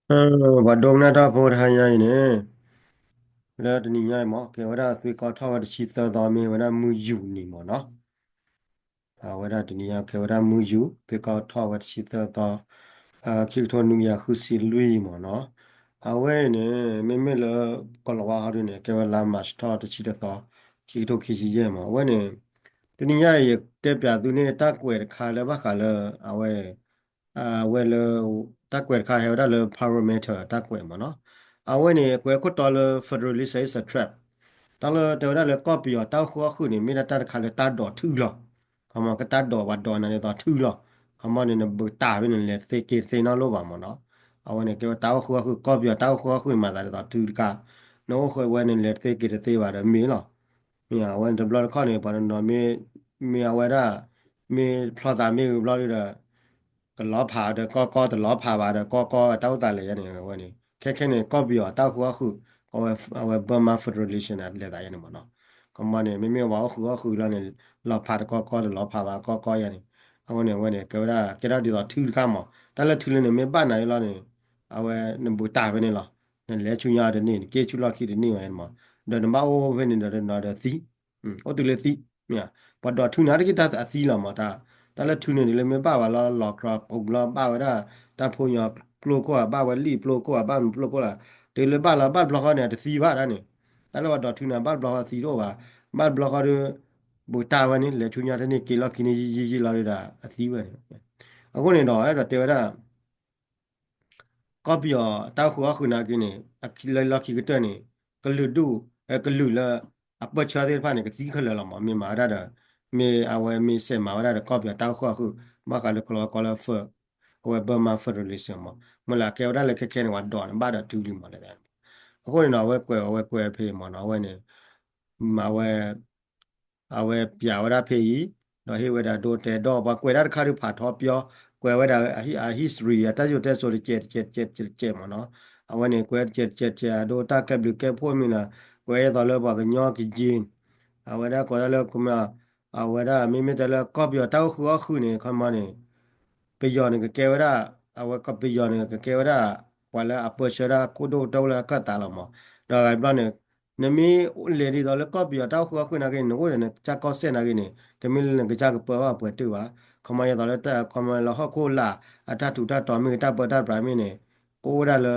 Và đông na ta phô thay nhai nè là tụi nhai mà cái đó là tôi có thao vật chỉ tao đó mình đó mua dụ nè mà nó đó tụi nhai cái đó mua dụ tôi có thao vật chỉ tao đó khi thôn nuôi ya khu xí lui mà nó vậy nè mình là còn là vào rồi nè cái đó làm mà start chỉ đó khi thôi khi gì mà vậy nè tụi nhai cái bây giờ tụi nhai ta quẹt khai là bắt khai là vậy vậy là ta quẹt khai hay đó là parameter ta quẹt mà nó vậy nè quẹt có to là federalist is a trap 当了到那了搞比较到货后呢，没得打看了打到吐了，他们个打到话到那里到吐了，他们那不打不能来再给再那路吧嘛喏，啊我呢给我到货后搞比较到货后嘛，那里到吐个，那我会我呢来再给的再话的没了。มีอ่ะวันจะบล็อกข้อนี้ปอนนมีเอาไว้ได้มีพลอตามีบล็อกอยู่เด้อก็ล้อผ่าเด้อก็แต่ล้อผ่าว่าเด้อก็เต้าตาเลยเนี่ยวันนี้แค่เนี่ยก็เบียวเต้าหัวคือเอาไว้เบอร์มาฟ e ด e r a t i o n อะเรียกอะไรเนี่ยมั้งเนาะก็มาเนี่ยไม่ว่าคือแล้วเนี่ยล้อผ่าก็ล้อผ่าว่าก็อย่างนี้เอาวันนี้ก็ได้ดีต่อทื่อข้ามอ่ะแต่ละทื่อเนี่ยไม่บ้านไหนแล้วเนี่ยเอาไว้เนี่ยบูตาไปเนี่ยหรอเนี่ยเลี้ยชุนยาเดี๋ยวนี้เกชุลอคิดนี่ไว้มั้ง da na ma o ve ni da na da thi o tu le thi ya pa do thu na de ta a thi la ma ta le thu ne le me ba ba la la kra po la ba wa da ta pho nya plo ko ba wa li plo ko ba plo ko la de le ba la ba blo ko ne de thi ba da ne ta le wa do thu na ba blo ko thi do ba blo ko de bu ta wa ni le thu nya de ni ke la ki ni yi la da a thi wa ne a ko ne do da te wa da ก็เปียตาหัวคุณนากินเนี่ยอะคิลลักขิกตัวเนี่ยก็ลุดูก็ลุละอัปเปอร์ชาร์ดผ่านเนี่ยก็ตีขึ้นแล้วมั้งมีมาได้เด้อมีเอาไว้มีเสมาได้เด้อก็เปียตาหัวคือมาคันเลยคอลเฟอร์เอาไว้เบอร์มาเฟอร์เรลิชันมั้งเมื่อไหร่แกว่าได้เลยแค่เนี่ยว่าดอนบ้าได้ทุกอย่างมาเลย အခုနေတော့ဝဲကွယ်ဖေးမှာနော်ဝဲနေမအဝဲပြာဝရဖေးကြီးတော့ဟေဝဲတာဒိုတဲတော့ဘာကွယ်တာတစ်ခါတည်းဖာတော့ပြောကွယ်ဝဲတာhistory တက်ဆိုတက်ဆိုကျဲမှာနော်အဝဲနေကွယ်ကျဲဒိုတာကပ်လူကပ်ဖို့မင်းလားကွယ်ရတော့လောဘာကညောကကြီး awada ko la kuma awada mi mi da la ko pyo taw khu ne khama ne pe yo ne ke wada awa ko pe yo ne ke wada wala apo shara ko do taw la ka ta la mo da ga bla ne ne mi le di do la ko pyo taw khu na ke no ne cha ko se na ke ne te mi ne ke cha ko pa pa tu ba khama ya da la ta khama la ho ko la ata tu ta to mi ta pa ta pra mi ne ko da la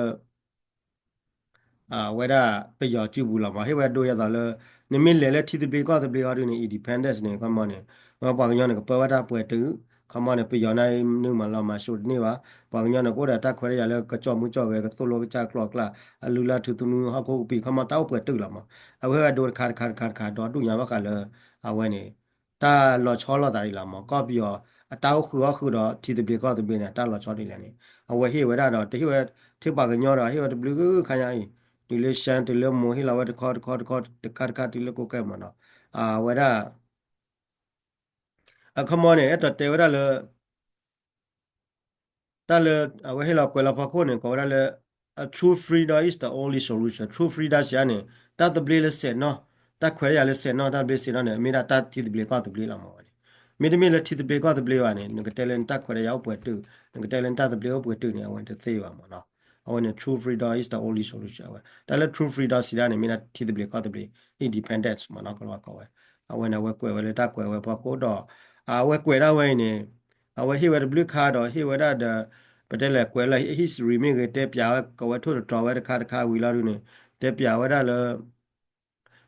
ဝဲဒါပျော်ကြည့်ဘူးလားမဟဲ့ဝဲတို့ရတာလဲနိမလေလေတီတပီကောတပီဟာဒီနေ independence နေကမနေမပါကညနေကပဝဒါပွဲတူခမနေပျော်နိုင်နုမလာမရှုနေပါပါကညနေကိုဒါတက်ခွဲရလဲကကြောမှုကြောပဲကသို့လောကကြကလောကလာအလူလာထူတူနူဟောက်ကိုပီခမတောက်ပွဲတူလားမအဝဲဝဲတို့ခါတော့တူညာဘကလဲအဝဲနေတာလောချောလောတာရီလာမကောပီယောအတောက်ခုတော့တီတပီကောတပီနေတာလောချောတီလဲနေအဝဲဟေဝဲဒါတော့တဟေဝဲထေပါကညောတော့ဟေဝဲတဘလူခါရရင် tile shan tile mohi la wat kod kar tile ko kai mana wada come on et te wada le ta le we hela ko la pa ko ne ko wada le a true freedom is the only solution true freedom ya ne ta the ble le se no ta khwe ya le se no ta ble se no ne mi da ta ti the ble ka the ble la mo mi de mi le ti the ble ka the ble wa ne ne talent ta khwe ya pwe tu ne talent ta the ble pwe tu ne wa te se wa mo no I want true freedom is the only solution. That le true freedom si da ne mi na ti the ble ka the ble independence mo no ko wa ko wa. I want to work with ta kwe wa pa ko do we kwe da we ne we he we the blue card or he we da the ပတက်လက်ကွယ်လိုက် history မိကတဲ့ပြာကဝထုတ်တော်ဝဲတခါဝီလာရုနေတဲ့ပြာဝဲဒါလ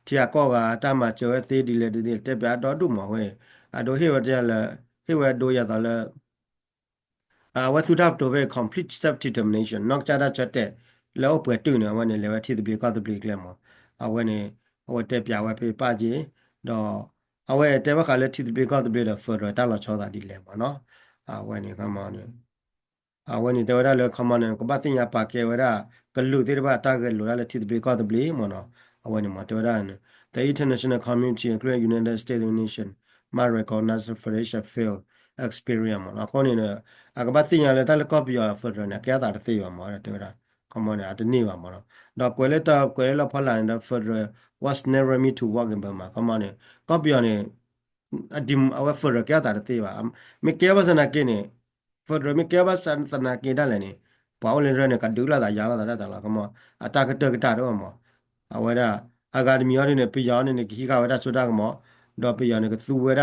တီယာကောကတာမကျော်သေးဒီလေဒီတဲ့ပြာတော်တုမဝဲအဒိုဟေဝတဲ့လဟေဝဒိုရတာလဝတ်သူတပ်တော့ပဲ complete self determination နောက်ကြတာချက်တဲ့လောပွေတူနေဝဲနေလေဝဲတီတပီကတပီကလမအဝဲနေဝဲတဲ့ပြာဝဲဖေးပါကြီးတော့အဝဲတဲ့ဘခါလေတီတပီကတပီတော့ဖော်တော့တာလာချောတာဒီလေမနော်အဝဲနေကမနေ when it were a common and combating a pack, Kalu, the target, loyalty to be called the blame, mono, when you matoran. The international community, including United States Nation, might recognize the Federation field experience. According to Agabating a little copy of Federal, a cat at the Mora, common at the Neva mono. The Queleta, Quella Pala, and the Federal was never me to walk in Burma, common. Copy on it. အဒီအဝဖရကတာတေးပါမကေဘစနာကိနေဖရမကေဘစန်တနာကိဒါလည်းနေ ပါဝင်ရတဲ့ကဒူလာတာရလာတာတာလာကမအတာကတကတာတော့မအဝရအကာဒမီရနေပြရနေခိကဝရဆိုတာကမတော့ပြရနေကသူဝရ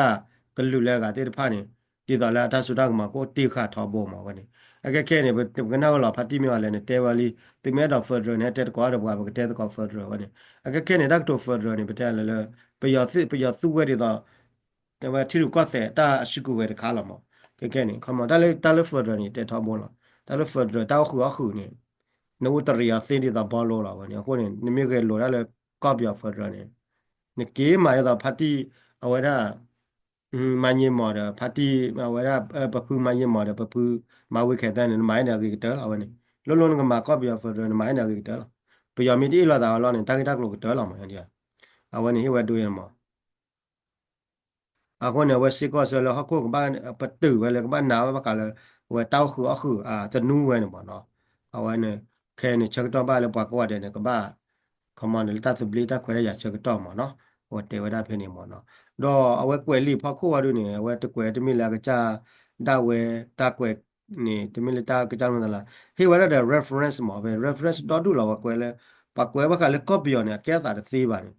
ကလူလဲကတဲ့ဖာနေဒီတော့လာတာဆိုတာကမကိုတိခါထောပေါ်မှာဝနေအကခဲနေဘကနာလာဖတ်တိမြော်လဲနေတဲဝလီတိမဲတော့ဖက်ဒရယ်နဲ့တက်ကွာတော့ဘာကတဲ့ကောဖက်ဒရယ်ဝနေအကခဲနေတော့ဖက်ဒရယ်နေပတဲလဲလဲပြရသူဝဲဒီတော့တဝတိရကောတဲ့အရှိကူဝဲတခါလာမကဲနေခမတာလဲဖက်ဒရယ်နေတက်ထောပေါ်လာတာလဲဖက်ဒရယ်တောက်ခုအခုနေနိုတရီယာစင်းဒီတာဘောလောလာဝနေခုနေနမေကဲလောရလဲကော့ပြဖက်ဒရယ်နေနေကေးမာရတာဖတ်တိအဝရမညင်မော်တယ်ဖတ်တိအဝရပပူမညင်မော်တယ်ပပူမဝိခဲတဲ့မိုင်းနေကေတဲလာဝနေလုံးလုံးကမှာကော့ပြဖက်ဒရယ်မိုင်းနေကေတဲလာပယမီတီလာတာလောနေတာကလို့တဲလာမှာဒီအဝနေဟိဝဒူရမောအခုနေဝစီကောဆလဟခုကဘာပတူဝဲလေကဘာနာဝကလည်းဝဲတောက်ခုအခုတနူးဝဲနေပါနော်အဝနေခဲနေချက်တော့ပါလေပွားကွာတယ်ကဘာခမန်လတာသဘလီတာခွဲရချက်တော့မနော်ဟိုတေဝဒဖိနေမနော်တော့အဝဲကွယ်လီဖခုဝါတို့နေဝဲတကွယ်တမီလာကကြဒါဝဲတာကွယ်နေတမီလာတာကကြမလားဟေဝရတဲ့ reference မှာပဲ reference တော့ဒူလာဝကွယ်လဲပကွယ်ဘကလည်း copy ရနေကဲတာသေးပါနေ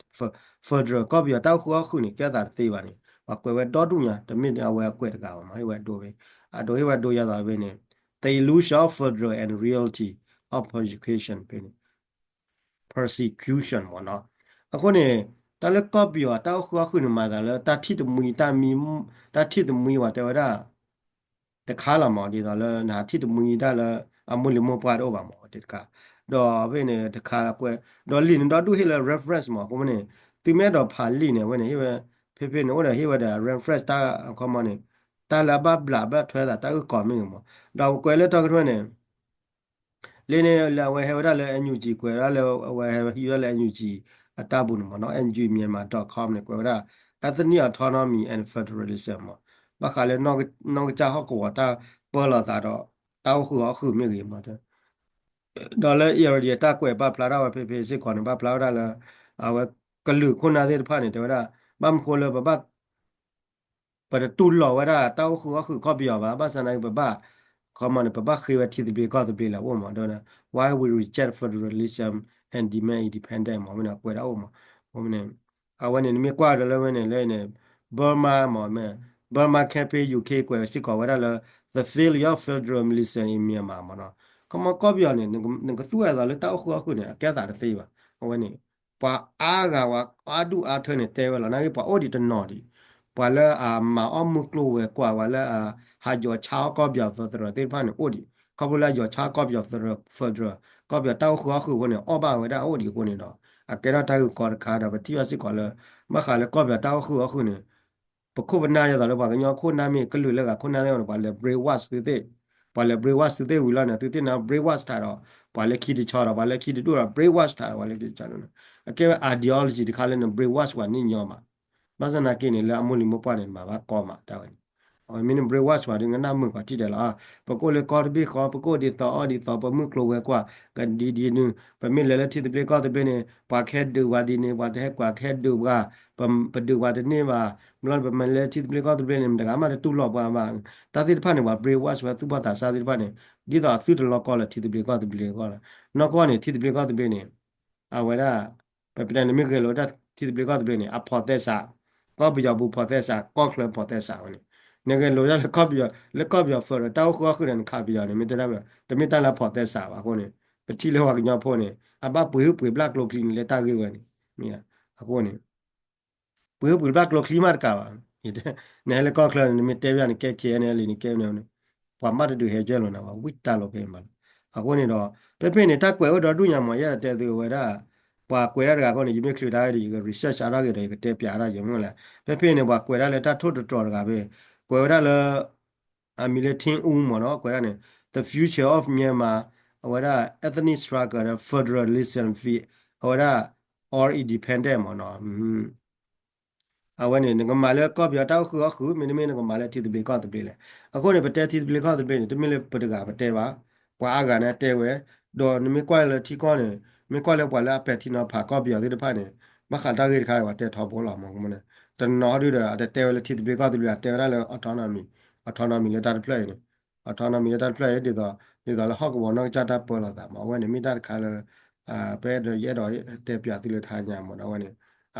further copy တောက်ခုအခုနေကဲတာသေးပါနေကွယ်ဝဲတော့တူညာတမင်အဝဲကွယ်တကပါမဟိဝဲတို့ပဲအတို့ဟိဝဲတို့ရတာပဲနေ the illusion of further and reality of education ပဲနေ persecution ပေါ့နော်အခုနေတလကော့ပြောတောက်ခွာခုနမှာတယ်တတိတမီတမီတတိတမီဝတ်တော်ရတခါလာမော်ဒီတော့လနာတိတမီဒါလအမူလမပွားတော့ပါမော်ဒီကတော့ဘယ်နေတခါကွယ်တော့လီတော့တူဟိလ reference မော်ကိုမနေတိမဲတော့ဖာလီနေဝဲနေဟိဝဲဖေဖေနိုးတယ်ဟိဝဲတာ reference တာကမနေတာလာဘဘလာဘထွဲတာတာကောမင်းမော်တော့ကွယ်လက်တော့ကွယ်နေလင်းနေလာဝဲဟဲဝရလဲအန်ယူဂျီကွယ်ရလဲဝဲဟီရလဲအန်ယူဂျီအတဘူးနော်နော် ngmyanmar.com နဲ့ကွယ်ရ ethnic autonomy and federalism ဘာခါလဲနော်ကြဟောကောတာပေါ်လာတာတော့တောက်ခုအခုမြေကြီးမှာဒေါ်လာအီရဒီတာကွယ်ပါဖလာရာဖေဖေစစ်ခွန်ဘာဖလာရာလာအဝကလူခုနာတဲ့ဖာနေတော့ဘမ်ခိုလဘဘပရတူလောဝရတောက်ခုအခုကော့ပြောပါဘာစနိုင်ဘဘcommon baba khiwa thi the be got the be la wo ma dona why we reject federalism and demand independence mo na kwera wo mo wo ne awane ni me kwa de le ne le ne Burma mo me Burma campaign UK kwera sit ko wara la the failure of federalism in Myanmar mo no komo ko byo ne ne ko su ya da le ta khu khu ne kya da de sei ba wo ne pa a ga wa a du a thwe ne te wa la na pa o di to no di pa la ma o mu klo we kwa wa laဟာကျော်ချာကောပြဖဒရတေဖာနေအိုဒီကပလာကျော်ချာကောပြဖဒရကောပြတောက်ခွာခုဝင်အောပါဝဒအိုဒီကိုနေတော့အကဲရတိုင်ကောခါတော့တိယစစ်ကောလမခါလေကောပြတောက်ခုအခုနေပခုပနာရတော့ဘာကညောခုနာမီကလူလကခုနာရတော့ဘာလေဘရေဝတ်တေဘာလေဘရေဝတ်တေဝီလာနေတေနာဘရေဝတ်တာတော့ဘာလေခီတီချောတော့ဘာလေခီတီတို့တော့ဘရေဝတ်တာဘာလေဒီချာနော်အကဲ ideology ဒီခါလဲဘရေဝတ်ဝနိညောမှာမဆနာကိနေလဲအမူလီမပွားနေမှာဘာကောမှာတာဝင်မင်းဘရဝတ်ပါဒီငနာမှုကတိတယ်လားပကိုလေကော်ဘီခေါ်ပကိုဒီတော့အဒီတော့ပမှုကလိုဝဲကွာကန်ဒီဒီနုပမင်းလေလက်တိတဲ့ကောတဲ့ဘနေပါခဲဒူဝါဒီနေဝါတဲ့ကွာခဲဒူကပဒူဝါတဲ့နေပါမလို့ပမလေတိတဲ့ကောတဲ့ဘနေတကမှတူလောပါမှာတာတိဖာနေပါဘရဝတ်ပါသူပါတာစာတိဖာနေဒီတော့သူတလောကောလေတိတဲ့ကောတဲ့ဘလေကောလားနော်ကောနေတိတဲ့ကောတဲ့ဘနေအဝဲတာပပတဲ့နေမကလောတာတိတဲ့ကောတဲ့ဘနေအဖော်တဲ့စာကောပြဘူးဖော်တဲ့စာကောကလဖော်တဲ့စာဝင်နေကလိုရလက်ကော့ပြလက်ကော့ပြဖရတောက်ခေါခုန်ခါပြနေမိတရတမိတလာဖော်တဲ့စာပါခုနေပတိလေဝကညဖို့နေအဘပွေပွေဘလက်ကလိုကလင်းလက်တာကြီးဝနေမြာအခုနေပွေပွေဘလက်ကလိုကလီမာကာပါဒီနေလက်ကော့ကလနေမိတဲပြနေကဲခဲနေလီနေကဲနေပမတ်တူဟဲကျဲလို့နာဝိတာလိုပဲမှာအခုနေတော့ပေနေတက်ကွယ်တော့ဒုညာမရတဲ့သူဝဲတာပွာကွယ်ရတာကောနေယူမီခလီဒါရီ research အားရတဲ့တဲပြရရုံလားပေနေပွာကွယ်ရလက်တာထုတ်တော်တကပဲကွယ်ရလအမီလတင်ဦးမနော်ကွယ်ရနေ the future of Myanmar ဝရ ethnic struggle federalism fee ဝရ or independent မနော်အဝနေငမလဲကောပြတောက်ခုအခုမင်းမင်းငမလဲတီတပလီကောတပလီလေအခုနေပတဲတီတပလီကောတပလီနေတမင်းလေပတကပတဲပါပွာအာကနဲ့တဲဝဲဒေါ်နမကွိုင်လေတီကောနေမကွိုင်လေပွာလာပက်တီနော်ဖာကောပြတိတဖာနေမခတာကြီးတခါဝတဲထောပေါ်လာမမနေတနော်ရတဲ့တဲဝဲလေတီတပလီကောတပလီတဲရလဲ autonomy လေတာပလဲနေ autonomy လေတာပလဲဒီတော့ ဒီတော့ဟောက်ကဘောနော်ကြတာပေါ်လာတာမှာဝဲနေမိတာခါလဲပဲတော့ရဲတော့တဲ့ပြတိလထားညာမနော်ဝဲနေ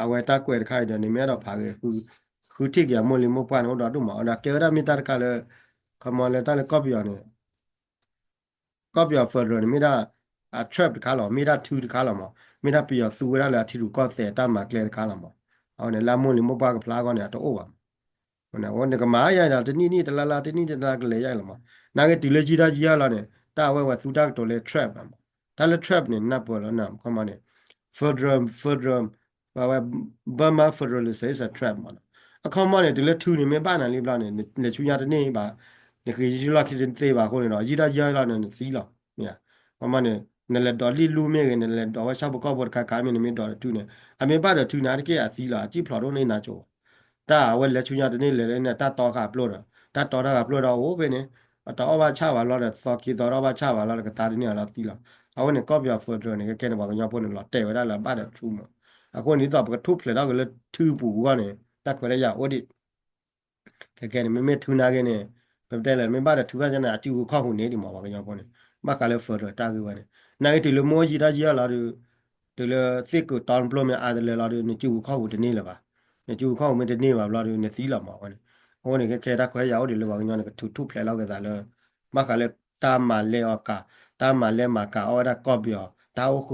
အဝဲတာကွယ်ခိုင်တယ်နေမဲတော့ဖာကေခုတိကမလီမပန်တော့တော့မှာဒါကေရမိတာခါလဲခမလဲတာလဲကော့ပြောနေကော့ပြောဖဒရမိတာtrap ခါလောမိတာ2ခါလောမှာမိတာပြောသူရလာတီလူကော့တဲ့တာမှာကလဲခါလောမှာအော်နေလာမလီမပန်ကဖလာကောနေတော့ဩပါဝန်ကမာရတာတနည်းနည်းတလာလာတနည်းတလာကလေးရလာမှာနာကဒီလေကြီးတာကြီးရလာနေတာဝဲသူတာတော်လေ trap ပါဒါလေ trap နေနပ်ပေါ်လာနာခမနေ federal ဘာBurma federalism is a trap မှာအခမနေဒီလေထူနေမပါနာလေးပလာနေလေချူရတဲ့နေပါဒီခေကြီးလာခိတဲ့သေးပါခေါ်နေတော့ကြီးတာကြီးရလာနေသီးလာမြာခမနေနလေတော်လီလူမဲကနလေတော်ဝါချဘကောဘောကာမင်းနေတော်တူနေအမေပါတော့တူနာတကေအသီးလာကြည့်ဖလော်တော့နေနာချိုတာဝဲလက်ချူရတဲ့နေလေနဲ့တတော်ကပလို့တော့တတော်ကပလို့တော့ဟိုပဲနေတော့ဘာချပါလို့တဲ့သော်ကီတော်ဘာချပါလို့ကတာဒီနေလာသီလာအဝနေကော့ပြဖော်ဒရနေကဲနေပါကညပေါ်နေလာတဲ့ဝဲလာပါတဲ့ထူမအခုနေတော့ကထုဖလေတော့ကလေထူပူကနေတက်ခွဲရအိုဒီကဲနေမမေထူနာကနေဘယ်တဲ့လဲမပါတဲ့ထူပါကျနေအတူခောက်ခုနေဒီမှာပါကညပေါ်နေမကလည်းဖော်ဒရတာကွဲနေနိုင်တီလိုမောကြီးတာကြီးရလာဒီလေစစ်ကိုတောင်းပလို့မအားတယ်လာဒီနေကျူခောက်ခုဒီနေလာပါနေကျူခောက်မဒီနေပါလာဒီနေသီလာမှာပါနေဟိုနေကဲတာခွဲရအိုဒီလိုပါကညနေကထူဖလေလောက်ကစားလဲမကလည်းတာမလဲအကတာမလဲမကအော်ဒါကော့ပြောတာအခု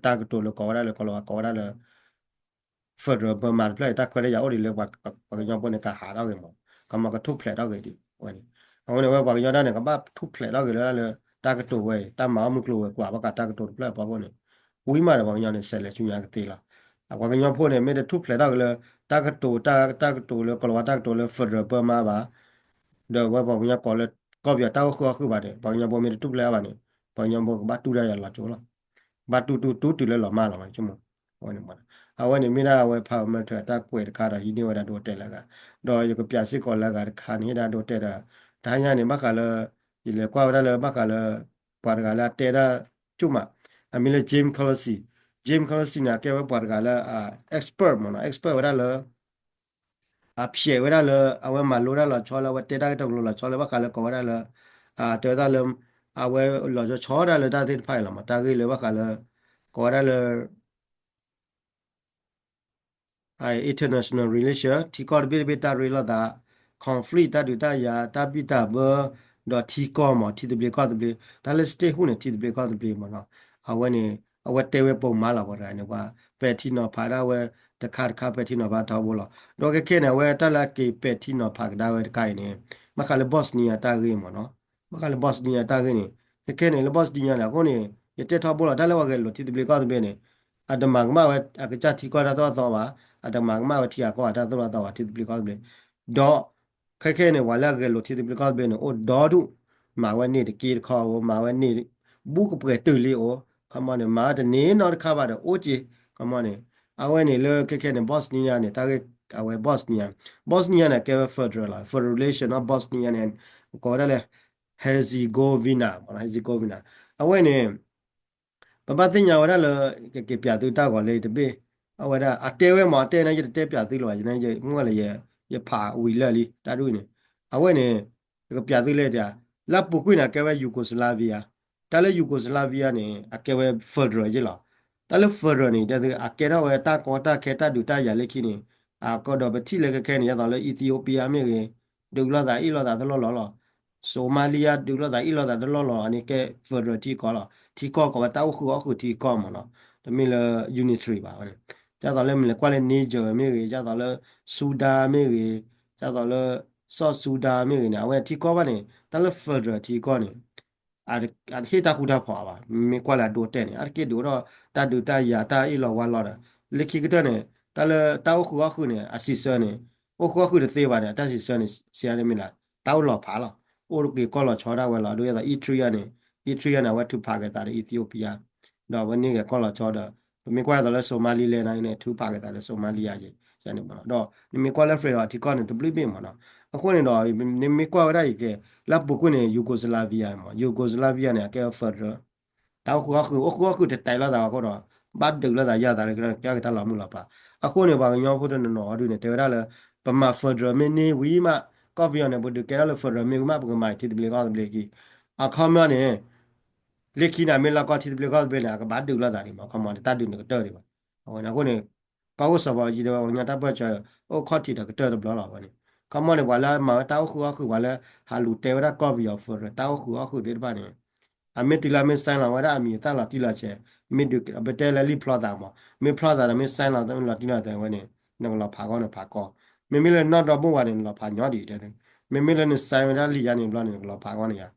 တာကတူလကောရလဲကောရလဲ federal Burma play တာခွဲရအော်ဒီလဲပါကညပေါ်နေကဟာတော့ကေမကမကထုဖလေတော့ကေဒီဝဲနေဟိုနေဝဲပါကညတာနေကဘာထုဖလေတော့ကေလဲတာကတူဝဲတာမမကလိုဝဲကွာဘကတာကတူဖလေပါပေါ်နေဝီမာတော့ပါကညနေဆက်လဲချူရကသေးလားအကွာကညဖို့နေမေတဲ့ထုဖလေတော့ကေလဲတာကတူလဲကလောတာကတူလဲ federal Burma ပါတော့ဝဲပါကညကောလဲကော့ပြတာခုပါတယ်ပါကညပေါ်မေထုဖလေပါနေပါကညပေါ်ဘာတူရရလာချိုလားဘာတူလဲလော်မလာမှာချမဟိုနေမှာအဝဲနေမိနာဝဲဖောက်မထတာကွယ်တခါတော့ဟီနေဝဲတာတော့တက်လာကတော့ရကပြစစ်ကောလာကခါနေတာတော့တက်တာဒါညာနေမကလည်းဒီလေကွာဝဲလည်းမကလည်းပါကလာတက်တာကျမအမီလေဂျေးမ်ခလစီနာကဲဝဲပါကလာexpert မနော် expert ဝဲလည်းအဖြေဝဲလည်းအဝဲမလိုရလာချောလာဝဲတက်တာတော့လိုလာချောလာဘကလည်းကောဝဲလည်းတက်တာလည်းအဝဲလောချောတာလည်းတာတိဖိုင်လာမှာတာကြီးလည်းဘကလည်းကောဝဲလည်း international relation ที่ก็เบตาเรลดา conflict ตาดูตายาตาบิตาเบดอที่ก็หมอที่ตะเบก็ตะเบตาเลสเตหูเนี่ยที่ตะเบก็ตะเบมเนาะเอาไว้เนี่ยเอาไว้เตเวปงมาละบ่ได้เนี่ยว่าเป็ดที่เนาะพาได้เว้ตะคาดคาเป็ดที่เนาะบาทาบ่ล่ะดอกแค่เนี่ยเว้ตาละเกเป็ดที่เนาะพากได้เว้ไกเนี่ยมะคาเลบอสเนียตาเรมเนาะมะคาเลบอสเนียตาเรเนี่ยแค่เนี่ยเลบอสเนียละก็เนี่ยยเตทาบ่ล่ะตาละว่าแกโลที่ตะเบก็ตะเบเนี่ยอะดมังมาเว้อะกะจาที่ก็ได้ต่อว่าအတမငမဝတိယကောတာသောတာဝတိပလီကောဘလေဒေါ်ခဲနေဝါလာကလိုတိပလီကောဘလေနိုဒေါ်ဒုမာဝနေတကီခေါ်ဝမာဝနေဘူကပွဲတူလီအိုခမနေမာတနေနော်ခါပါတော့အိုချီခမနေအဝဲနေလေခဲနေဘော့စနီယာနေတာကေအဝဲဘော့စနီယာနဲ့ကဲဖက်ဒရယ်လာဖက်ဒရယ်ရှင်of Bosnia and ကောရလေ Herzegovina အဝဲနေပပတင်ညာဝရလကေပြတူတာကောလေတပေအဝဒအတဲဝဲမှာတဲနေရတဲပြသိလို့ရနေရငွက်လေရဖာဝီလက်လီတာတို့နေအဝဲနေကပြသိလဲတဲ့လပ်ပုကွိနာကဲဝဲယူဂိုစလာဗီယာတာလဲယူဂိုစလာဗီယာနေအကဲဝဲဖက်ဒရယ်ကြီးလားတာလဲဖက်ဒရယ်နေတဲ့အကဲတော့ဝဲတာကောတာခဲတာဒူတာရလက်ခိနေအကောတော့ဗတိလေခဲနေရတော့လဲအီသီယိုပီးယားမြေဒူလာတာအီလာတာလောလောဆိုမာလီယာဒူလာတာအီလာတာလောအနေကဲဖက်ဒရယ်တီကောလားတီကောကတာအခုတီကောမနော်တမီလယူနီထရီပါဟုတ်ကြတော့လဲမလဲကွာလဲနေကြမြေကြီးကြတော့လဲဆူဒါမြေကြီးကြတော့လဲဆော့ဆူဒါမြေကြီးနော်ဝဲတီကောပါနေတလဲဖက်ဒရယ်တီကောနေအာဟိတာခုတာဖွာပါမေကွာလာဒိုတဲနေအာကေဒိုတော့တာဒူတာယာတာအီလောဝါလောတာလက်ခိကတဲ့နေတလဲတောက်ခုအခုနေအစီစနေအခုတဲ့သေးပါနေတစီစနေဆရာလေးမလားတောက်လောဖာလောအိုကေကောလောချောတာဝဲလောတို့ရတာအီထရီယာနေအီထရီယာနာဝတ်ထုဖာကတာအီသီယိုပီးယားတော့ဝနေကကောလောချောတာမိကွာတော့လဲဆိုမာလီလဲနိုင်နဲ့ထူပါခဲ့တာလဲဆိုမာလီယာကြီးကျန်နေပါတော့မိကွာလဲဖရေတီကောနဲ့တပလိပင်မနော်အခုနေတော့မိကွာရည်ကလက်ပုကွနေယူဂိုစလာဗီယာမှာယူဂိုစလာဗီယာနဲ့ကဲဖက်ဒရယ်တောက်အခုတိုင်လာတာကတော့ဘတ်ဒူလာတာရတာလေကြာကတလာမှုလားပါအခုနေပါညောဖို့တဲ့နော်အဒူနေတေရလဲပမာဖက်ဒရယ်မင်းနေဝီမကော်ပီယန်နဲ့ဘုဒ္ဓကဲလဲဖက်ဒရယ်မြေမပကမိုင်တီတပလီကောတပလီကြီးအခါမနဲ့ leki na me la ko ti ble ko be la ka ba du la da ni ma ka ma ta du ne ka te ri ba wa na ko ne ka wo sa ba ji de wa nya ta ba cha o ko ti da ka te bla la ba ni ka ma ne wa la ma ta khu wa la ha lu te wa da ko bi yo fo ta khu de ba ni a me ti la me sign la wa da a mi ta la ti la che me du a be te la li plot da ma me plot da me sign la da la ti la da wa ni na la pha ko ne pha ko me me le na do bo wa ni la pha nya di de me me le ni sign da li ya ni bla ni la pha ko ni ya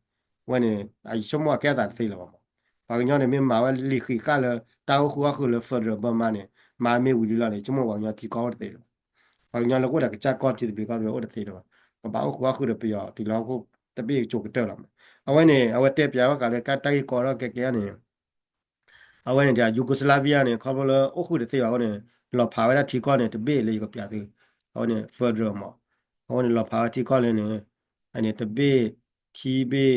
wa ni ai shomo ka da ti la baဘာညောင်းနေမြမာဝလီခိကလတာခုအခုလဖရဘမနဲ့မာမေဝီလာလေကျမဝညတီကောတဲ့တယ်ဘာညောင်းလကိုဒါကချက်ကောတီဘေကောတဲ့တဲ့တယ်ဘာအခုအခုရပြဒီလောက်ကိုတပိချိုကတဲ့လာအဝဲနေအဝဲတက်ပြာကလည်းကတိုက်ကောရကဲကဲနေအဝဲနေကြယူဂိုစလာဗီးယားနေခေါပလအခုတဲ့သေးအောင်နေလော်ဖာဝဲတီကောနေတပိလေကိုပြသေးအဝဲနေဖရမအဝဲနေလော်ဖာတီကောလည်းနေအနေတပိခီဘေ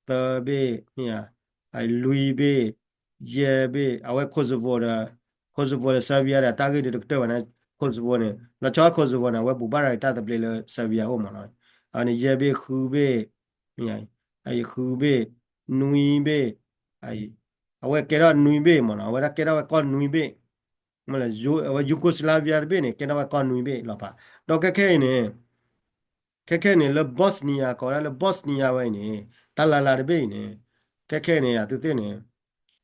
တဘေမြာai lui be ye be awe Kosovo Serbia da target de to na Kosovo ne la cha Kosovo na we bu ba ra ta de play le Serbia o ma na ani ye be khu be mi ai khu be nui be ai awe ke ra nui be ma na we ra ke ra ko nui be ma la Yugoslavia be ne ke ra ko nui be la pa do ke ne le Bosnia ko la le Bosnia we ne ta la be ne ke ne ya tu ne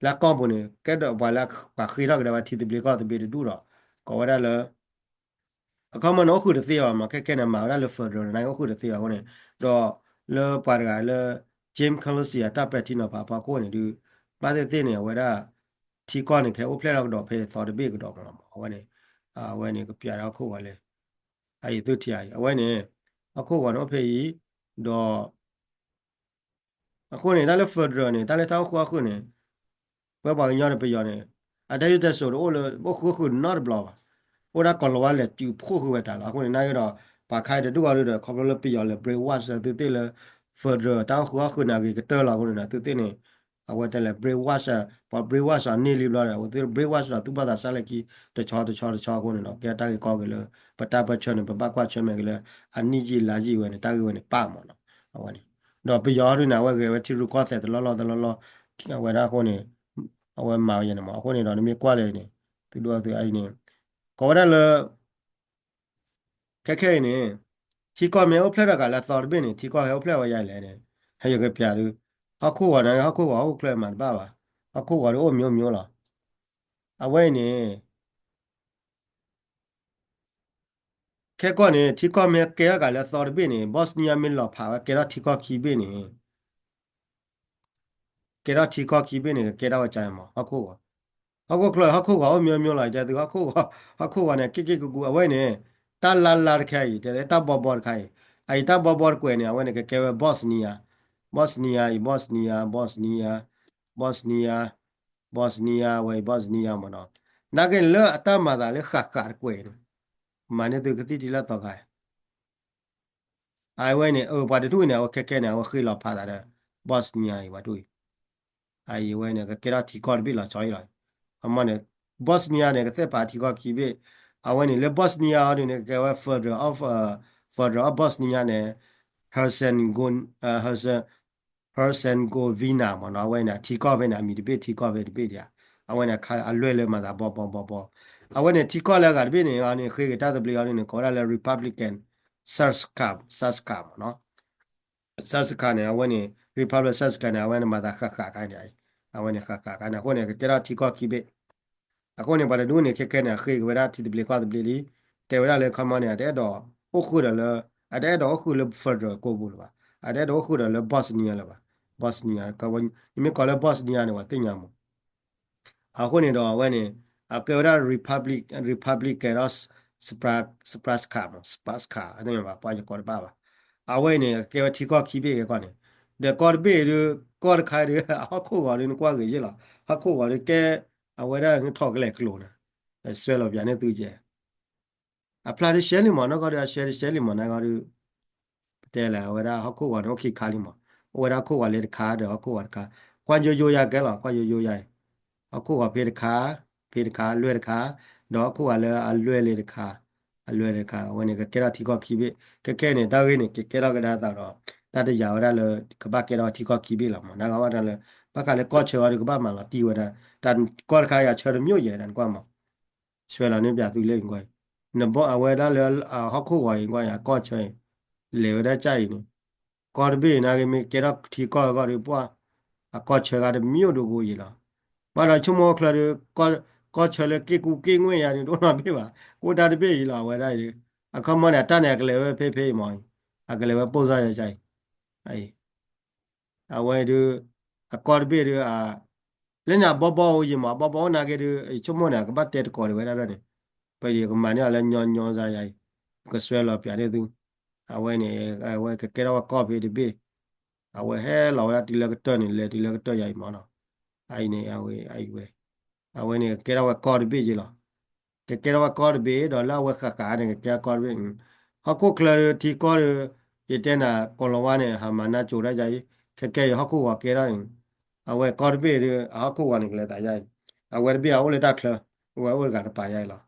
la compone che do va la pa khira che va ti de ble ko de be du ro ko wa la ko ma no khu de ti wa ma ke na ma la le fo do na khu de ti wa ne do le pa ga le jim colosia ta pe ti no pa ko ne du ba de ti ne wa da ti ko ne ke o ple la do pe so de be ko do ma wa ne wa ne ko pya ra khu wa le ai tu ti ai wa ne a khu wa no pe yi do a khu ne da le fo do ne da le ta khu ne bwe ba nya pe ya ne a da yu de so o le o khu not bla ba o da ko lo wa le tu phu khu wa ta la ko na yo da ba khai de du wa de ko lo pe ya le brain wash de te le further ta khu na bi ke te la ko na te te ne a wa de le brain wash ba brain wash ni li bla o te brain wash la tu ba da sa le ki de cha ko ne no ke ta ko ke le pa ta pa chon ne ba kwa chon me ke le a ni ji la ji we ne ta we ne pa mo no a wa ni do pe ya ru na wa ke we ti ru ko se de lo ki wa da ko neအဝဲမာရနေမှာအခုနေတော့နမေကွာလေနေသူတို့သူအဲ့နေကောရလခက်ခဲနေချီကောမေအဖလက်ကလာသော်ဘင်းနေချီကောဟဲဖလက်ဝရိုက်လဲနေဟဲ့ရကပြသူအခုကလည်းအခုကဟုတ်ကလမှာပါအခုကတော့မျိုးလားအဝဲနေခဲကောနေချီကောမေကဲကလည်းသော်ဘင်းနေဘော့စနီယာမီလောဖာကဲရချီကောခီဘင်းနေကဲရချီကောခီဘင်းနေကဲရဝကြိုင်မှာအခုကအခုကလအခုကမျိုးလိုက်တဲ့သူအခုကနဲ့ကိကူအဝဲနေတာလာခိုင်တဲ့တာဘောခိုင်အိုက်တာဘောကွယ်နေအဝဲနေကဲဘော့စနီယာဘော့စနီယာဝဲဘော့စနီယာမနော်နာကလေအတမသာလေခက်ကာကွယ်မနဲ့သူကတိတိလာတော့ခိုင်အိုင်ဝဲနေဘာတူနေအခဲနေအခိလာဖာတာဘော့စနီယာဝတူအိုင်ဝဲနေကဲရာတီကော်ဘီလာချော်လာအမနဲ့ဘော့စနီယာနဲ့ကတဲ့ပါတီကောခီဘေအဝဲနေလေဘော့စနီယာနဲ့ကဲဝဲ further of Bosnia နဲ့ Herzegovina မနော်အဝဲနေတီကောပဲနေအမီဒီဘေတီကောပဲဒီဘေရအဝဲနေခါအလွဲလဲမှာဘောအဝဲနေတီကောလဲကဒီဘေနေအနေခေကတာတပလီအနေကောလာလေ Republican Srpska နော် Srpska နဲ့အဝဲနေ Republic Srpska နဲ့အဝဲနေမှာခါခိုင်းတယ်အဝဲနေခါနဲ့ကိုနေကတရာတီကောခီဘေအခုနေပါလေဒူနေခက်ခဲနေခေဝရတီတပလီကောတပလီတေဝရလေခမနေတဲ့တော့အခုရလေအဲ့တော့အခုလေ further ကိုဘူးလားအဲ့တော့အခုလေ Bosnia လား Bosnia ကဝန်ဒီကလေ Bosnia နဲ့ဝတင်ညာမအခုနေတော့ဝဲနေအကေရ Republic Srpska အဲ့ဒါပါပွားကြကောပါအဝဲနေကေတီကောခီဘေကောနေတဲ့ကောဘေရကောခိုင်ရအခုကလည်းကွာကြီးလားအခုကလည်းကဲအဝဲရငထောက်ကလေးကလို့နေဆွဲလို့ပြန်နေသူကျအဖလာရှဲလီမနော်ကရရှဲလီမနော်ကရတဲလာဝဲရအခုကတော့ခိခါလီမဝဲရအခုကလည်းခါတယ်အခုကကွန်ယိုရကဲလားကွန်ယိုရအခုကဖေးခါလွဲခါတော့အခုကလည်းအလွဲလေခါဝဲနေကဲရာတီကောခီဘေကဲနေတာဝဲနေကဲရာကဒါတော့တတရဝရလေကပကဲရာတီကောခီဘေလာမနာကဝရလေ ဘာကလည်းကော့ချော်ရကဘာမှလာတီဝဒတန်ကော့ခါရချော်မြို့ရတန်ကွာမဆွဲလာနေပြသူလေးကွာနဘောအဝဲဒါလေဟောက်ခုဝိုင်ကွာရကော့ချော်လေဝဒကြိုင်နေကော်ဘေးနာကမီကေတော့ထီကော့ကော်ရပွားအကော့ချော်ကမြို့တို့ကိုရလာဘာလာချုံမောခလာကော့ချော်လေကေကူကေငွေရတယ်တော့မပြေပါကိုတာတပြေးလာဝဲได้အခမနဲ့တန်ရကလေးပဲဖေးဖေးမောင်အကလေးပဲပို့စားရကြိုင်အဲအဝဲတို့အကော်ဘေးတို့လင်းနာဘောဘောရေမဘောဘောနာကေတို့ချုံမောနာကပတ်တဲ့ကော်ဝဲได้တယ်ပဲဒီကမနဲ့လည်းညောစားရိုင်ကဆွဲလောပြတဲ့သူအဝဲနေအဝဲကဲတော့ကော်ဖေးဒီဘေးအဝဲဟဲလောရတီလကတော့နေလေတီလကတော့ရိုင်မောနော်အိုင်နေအဝဲနေကဲတော့ကော်ဒီဘေးကြီးလားque era acorde be do la we ka ka ne que acorde be ha ko clarity ko ye tena kolwane ha mana chu ra jai ke ha ko wa ke ra a we acorde be ha ko wa ne le ta jai a we be a o le ta kla we ga pa jai la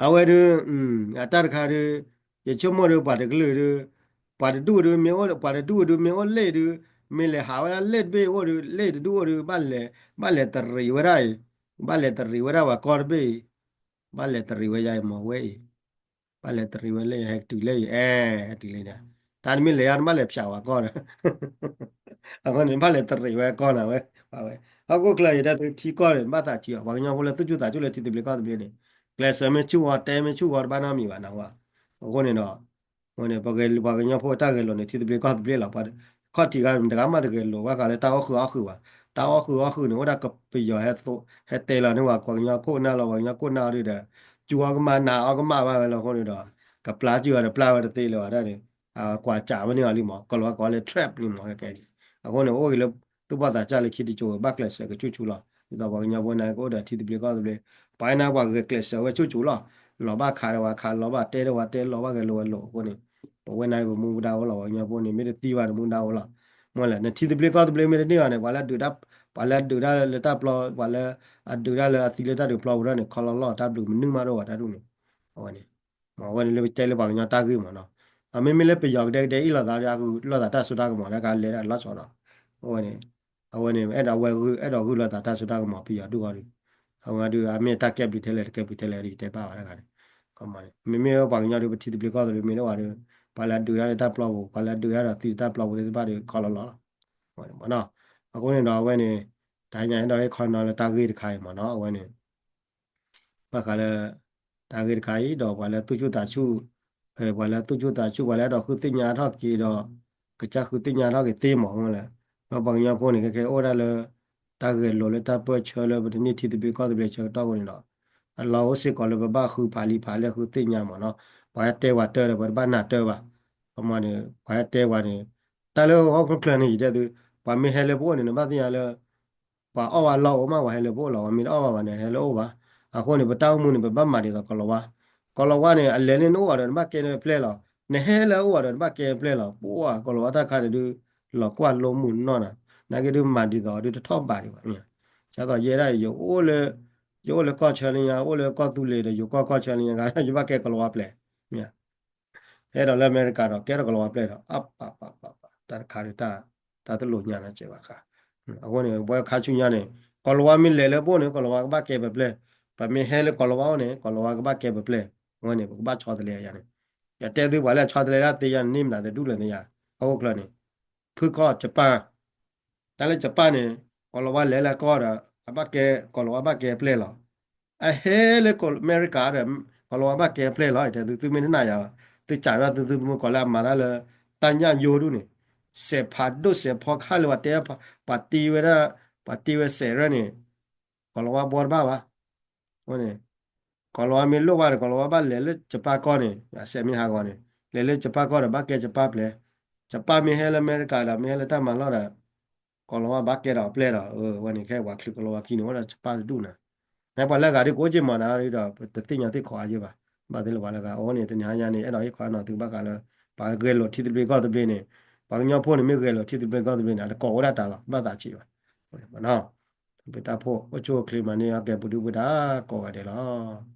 a we a tar kha ye chu mo ba de glu ba de du me o ba de du me o le me le ha wa le be o le du ba le tar ri wa rai ba le tar ri wa ra wa acorde be vale terrible ya mo güey vale terrible le hectic le hectic le na tan mi le arma le pya wa con a con ni vale terrible con a we va we a ko kla ya da ti ko le ma ta chi wa nya ho le tu ju ta ju le ti ti ble ka de ne kla sa me chu wa te me chu wa ba na mi wa na wa ko ne no ko ne ba ga nya pho ta ge lo ne ti ti ble ka de ble la pa ko ti ga de ga ma de ge lo wa ka le ta o khu wa ta o khu ne wa da ka pi yo he te la ne wa ko nya ko na lo wa nya ko na ri da จูออกมาหนาออกมาว่าเราคนนี้ดอกกับปลาจูอะไรปลาอะไรตีเลยว่าได้เนี่ยกว่าจ่ามันเนี่ยลิมอก็ว่าก็เลย trap ลิมอแกนี่คนนี้โอ้ยแล้วตัวบ้าตาจ่าเลยคิดจูบักเลสก็จูละนี่ตัวว่าเนี่ยวันนั้นก็เดี๋ยวที่ที่เปลี่ยนก็เลยไปนะว่าก็เคลสว่าจูละเราบ้าขาเราว่าขาเราบ้าเตะเราว่าเตะเราว่าก็เราเราคนนี้วันนั้นก็มุ่งดาวเราเนี่ยคนนี้ไม่ได้ตีว่ามุ่งดาวเราเมื่อไหร่เนี่ยที่ที่เปลี่ยนก็เปลี่ยนไม่ได้เนี่ยว่าแล้วดูดับว่าแล้วดูได้เลยตับเราว่าแล้วดูได้เลยสิเลยตัดดูเปล่าเนี่ยคอร์ล้อตับดูมันนึ่งมาด้วยว่าตัดดูเนี่ย wani ma wani le tele ba nya ta gi mo no a me me le pe yok de ila da ya gu lo da ta su da mo la ka le la so no wani a wani e da we gu e da gu lo da ta su da mo pi ya du ga ri a wa du a me ta ke bi tele ri te ba wa la ga ko ma me me ba nya du ti de ko de me no wa de ba la du ya ta plo ba la du ya da ti ta plo de ba de ko lo lo wani mo no a ko ne da wani da nya da e ko no ta gi de kai mo no wani ba ka le တာဂိခိုင်တော့ဘာလဲသူကျွတာချူဘာလဲသူကျွတာချူဘာလဲတော့ခုတင်ညာတော့ကီတော့ကကြခုတင်ညာတော့ကတေးမောင်းလဲတော့ဘာညာဖို့နေကဲဩရလဲတာဂိလိုလဲတာပွဲချောလဲဘယ်နည်းတီတပြီကောတပြီချောတော့ဝင်တော့အလောစစ်ကောလဲဘာခုပါလီပါလဲခုတင်ညာမော်နော်ဘာတဲဝတဲဘာနာတဲပါဘာမနေဘာတဲဝနေတာလဲဟောကကလနေတဲ့သူဘာမေဟဲလဲဘောနေမသိရလဲဘာအော်ဝါလောမဝဟဲလဲဘောလောမင်းအော်ဝါနေဟဲလောပါအခုနေပတောင်းမှုနေပပတ်မာတွေကကလောဝနေအလဲနေနိုးရတယ်မကဲနေဖလဲလောနေဟဲလဲဟိုရတယ်မကဲဖလဲလောပိုးကလောတာခါနေดูလောကွာလုံးမှုနော်နာကဲဒီမာဒီတော့ဒီထောက်ပါတယ်ပါအင်းကျတော့ရဲရရောအိုးလေယောလေကောချလင်ယာအိုလေကောသူလေယောကောချလင်ယာကရမကဲကလောဖလဲမြတ်အဲ့တော့လက်အမေရိကတော့ကဲကလောဖလဲတော့အပ်တာခါရတာတလို့ညာနေကြပါခါအခုနေဘွယ်ခါချူညာနေကလောဝမီလဲပို့နေကလောကဘာကဲပဲဖလဲပမေဟဲလေကလောဝါနေကလောဝါကဘာကဲပပလေဝနေဘာချောတလေရနေရတဲ့သူဘာလဲချောတလေရတေးရနိမလာတဲ့ဒုလည်းနေရဟုတ်ကလနေဖုကောဂျပန်တလည်းဂျပန်နေကလောဝါလဲလာကောတာအဘကဲကလောဝါဘကဲပလေလောအဟဲလေကအမေရိကာတဲ့ကလောဝါဘကဲပလေလောတဲ့သူမင်းနာရသူကြာရသူမကလာမာလာလေတန်ညာယိုဒုနေစေဖာဒုစေဖောခါလဝတဲ့ပါတီဝရပါတီဝစေရနေကလောဝါဘောဘာပါဟုတ်နေကလောအမေလို့ပါတယ်ကလောဘာလဲလေဂျပန်ကောနေဆယ်မီဟာကောနေလေဂျပန်ကောဘာကဲဂျပန်ပလေဂျပန်မီဟဲလအမေရိကလာမီဟဲလတမန်လာကလောဘာကဲတော့ပလေတော့ဝနေခဲဝါခလကလောကီနိုဂျပန်ဒူနာနေပါလက်ကာဒီကိုချင်မနာရီတော့တင်ညာတိခွာကြီးပါဘာတယ်ဘာလကအော်နေတညာညာနေအဲ့တော့ခွာတော့သူဘကလည်းဘာကဲလို့ထီတပြေကောတပြေနေဘာညောဖို့နေမြေကဲလို့ထီတပြေကောတပြေနေကောဝရတာလားဘာသာချီပါဟုတ်ပါနော်ဘတာဖို့အချိုးကလေးမနေရကဲဘူးဘူးတာကောရတယ်လား